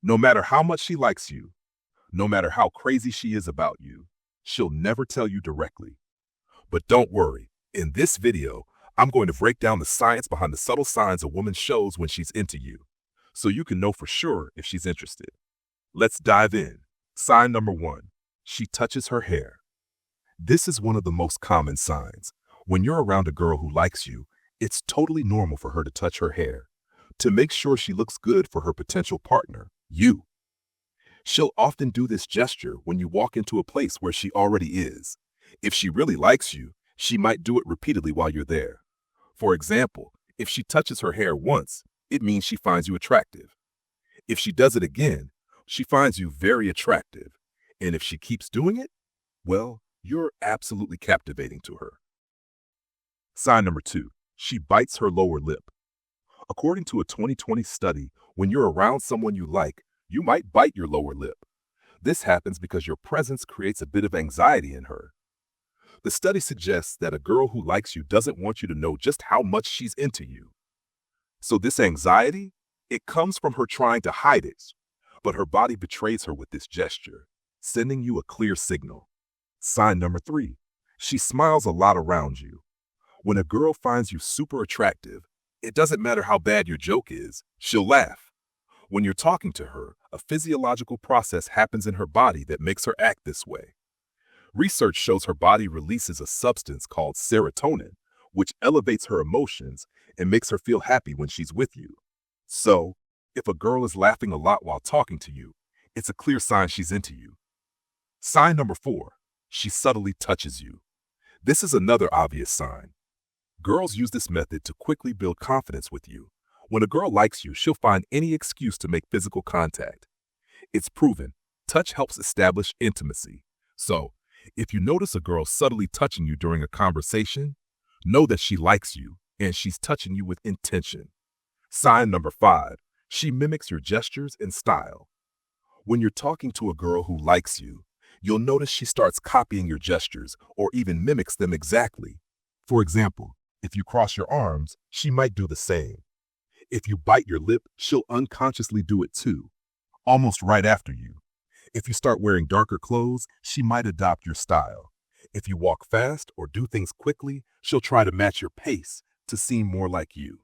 No matter how much she likes you, no matter how crazy she is about you, she'll never tell you directly. But don't worry, in this video, I'm going to break down the science behind the subtle signs a woman shows when she's into you, so you can know for sure if she's interested. Let's dive in. Sign number 1. She touches her hair. This is one of the most common signs. When you're around a girl who likes you, it's totally normal for her to touch her hair, to make sure she looks good for her potential partner, you. She'll often do this gesture when you walk into a place where she already is. If she really likes you, she might do it repeatedly while you're there. For example, if she touches her hair once, it means she finds you attractive. If she does it again, she finds you very attractive. And if she keeps doing it, well, you're absolutely captivating to her. Sign number 2. She bites her lower lip. According to a 2020 study, when you're around someone you like, you might bite your lower lip. This happens because your presence creates a bit of anxiety in her. The study suggests that a girl who likes you doesn't want you to know just how much she's into you. So this anxiety, it comes from her trying to hide it, but her body betrays her with this gesture, sending you a clear signal. Sign number 3. She smiles a lot around you. When a girl finds you super attractive, it doesn't matter how bad your joke is, she'll laugh. When you're talking to her, a physiological process happens in her body that makes her act this way. Research shows her body releases a substance called serotonin, which elevates her emotions and makes her feel happy when she's with you. So, if a girl is laughing a lot while talking to you, it's a clear sign she's into you. Sign number 4. She subtly touches you. This is another obvious sign. Girls use this method to quickly build confidence with you. When a girl likes you, she'll find any excuse to make physical contact. It's proven, touch helps establish intimacy. So, if you notice a girl subtly touching you during a conversation, know that she likes you and she's touching you with intention. Sign number 5. She mimics your gestures and style. When you're talking to a girl who likes you, you'll notice she starts copying your gestures or even mimics them exactly. For example, if you cross your arms, she might do the same. If you bite your lip, she'll unconsciously do it too, almost right after you. If you start wearing darker clothes, she might adopt your style. If you walk fast or do things quickly, she'll try to match your pace to seem more like you.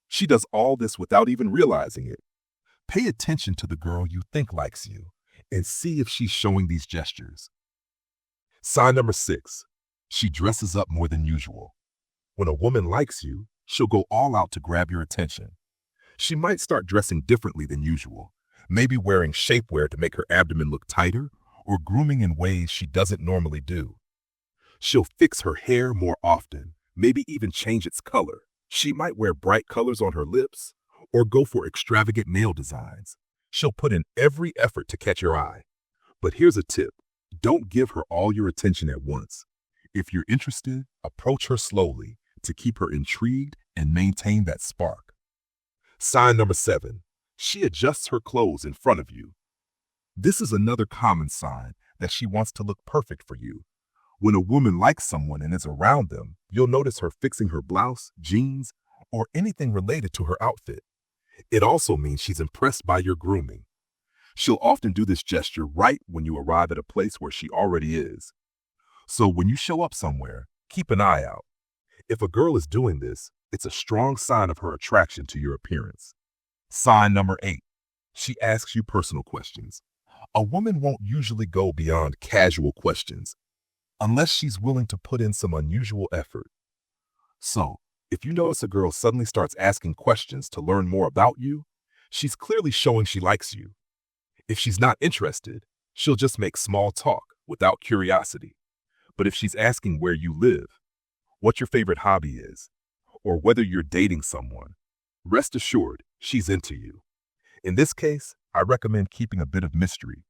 She does all this without even realizing it. Pay attention to the girl you think likes you and see if she's showing these gestures. Sign number 6. She dresses up more than usual. When a woman likes you, she'll go all out to grab your attention. She might start dressing differently than usual, maybe wearing shapewear to make her abdomen look tighter or grooming in ways she doesn't normally do. She'll fix her hair more often, maybe even change its color. She might wear bright colors on her lips or go for extravagant nail designs. She'll put in every effort to catch your eye. But here's a tip. Don't give her all your attention at once. If you're interested, approach her slowly to keep her intrigued and maintain that spark. Sign number 7. She adjusts her clothes in front of you. This is another common sign that she wants to look perfect for you. When a woman likes someone and is around them, you'll notice her fixing her blouse, jeans, or anything related to her outfit. It also means she's impressed by your grooming. She'll often do this gesture right when you arrive at a place where she already is. So when you show up somewhere, keep an eye out. If a girl is doing this, it's a strong sign of her attraction to your appearance. Sign number 8. She asks you personal questions. A woman won't usually go beyond casual questions unless she's willing to put in some unusual effort. So, if you notice a girl suddenly starts asking questions to learn more about you, she's clearly showing she likes you. If she's not interested, she'll just make small talk without curiosity. But if she's asking where you live, what your favorite hobby is, or whether you're dating someone, rest assured she's into you. In this case, I recommend keeping a bit of mystery.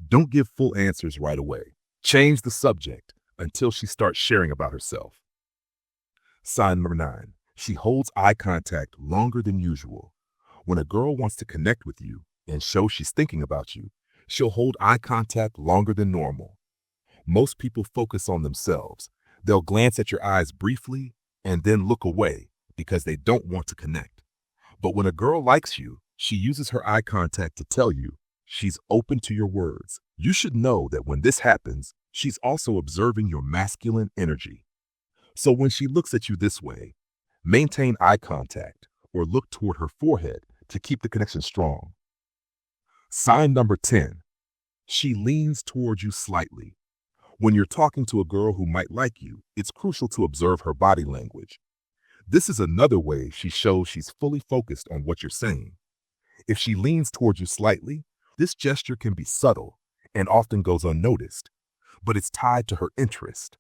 Don't give full answers right away. Change the subject until she starts sharing about herself. Sign number 9. She holds eye contact longer than usual. When a girl wants to connect with you and show she's thinking about you, she'll hold eye contact longer than normal. Most people focus on themselves. They'll glance at your eyes briefly and then look away because they don't want to connect. But when a girl likes you, She uses her eye contact to tell you she's open to your words. You should know that when this happens, she's also observing your masculine energy. So when she looks at you this way, maintain eye contact or look toward her forehead to keep the connection strong. Sign number 10. She leans towards you slightly. When you're talking to a girl who might like you, it's crucial to observe her body language. This is another way she shows she's fully focused on what you're saying. If she leans towards you slightly, this gesture can be subtle and often goes unnoticed, but it's tied to her interest.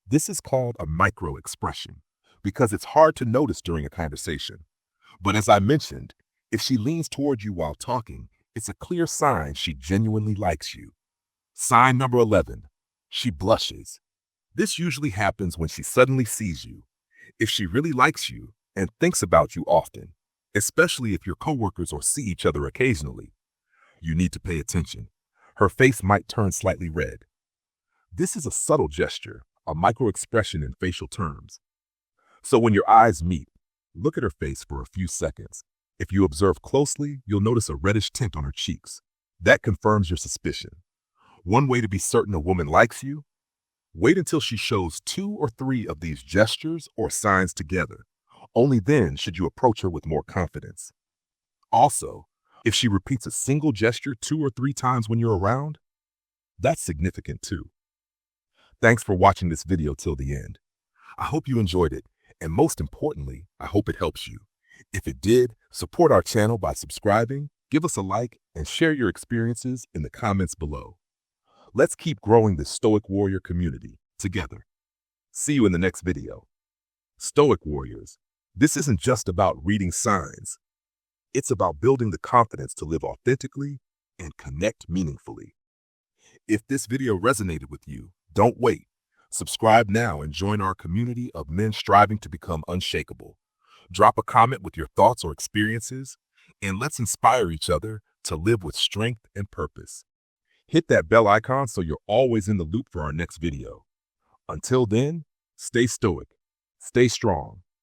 This is called a micro expression because it's hard to notice during a conversation. But as I mentioned, if she leans towards you while talking, it's a clear sign she genuinely likes you. Sign number 11. She blushes. This usually happens when she suddenly sees you. If she really likes you and thinks about you often, especially if you're coworkers or see each other occasionally, you need to pay attention. Her face might turn slightly red. This is a subtle gesture, a micro-expression in facial terms. So when your eyes meet, look at her face for a few seconds. If you observe closely, you'll notice a reddish tint on her cheeks. That confirms your suspicion. One way to be certain a woman likes you: wait until she shows 2 or 3 of these gestures or signs together. Only then should you approach her with more confidence. Also, if she repeats a single gesture 2 or 3 times when you're around, that's significant too. Thanks for watching this video till the end. I hope you enjoyed it, and most importantly, I hope it helps you. If it did, support our channel by subscribing, give us a like, and share your experiences in the comments below. Let's keep growing this Stoic Warrior community together. See you in the next video. Stoic Warriors, this isn't just about reading signs. It's about building the confidence to live authentically and connect meaningfully. If this video resonated with you, don't wait. Subscribe now and join our community of men striving to become unshakable. Drop a comment with your thoughts or experiences, and let's inspire each other to live with strength and purpose. Hit that bell icon so you're always in the loop for our next video. Until then, stay stoic, stay strong,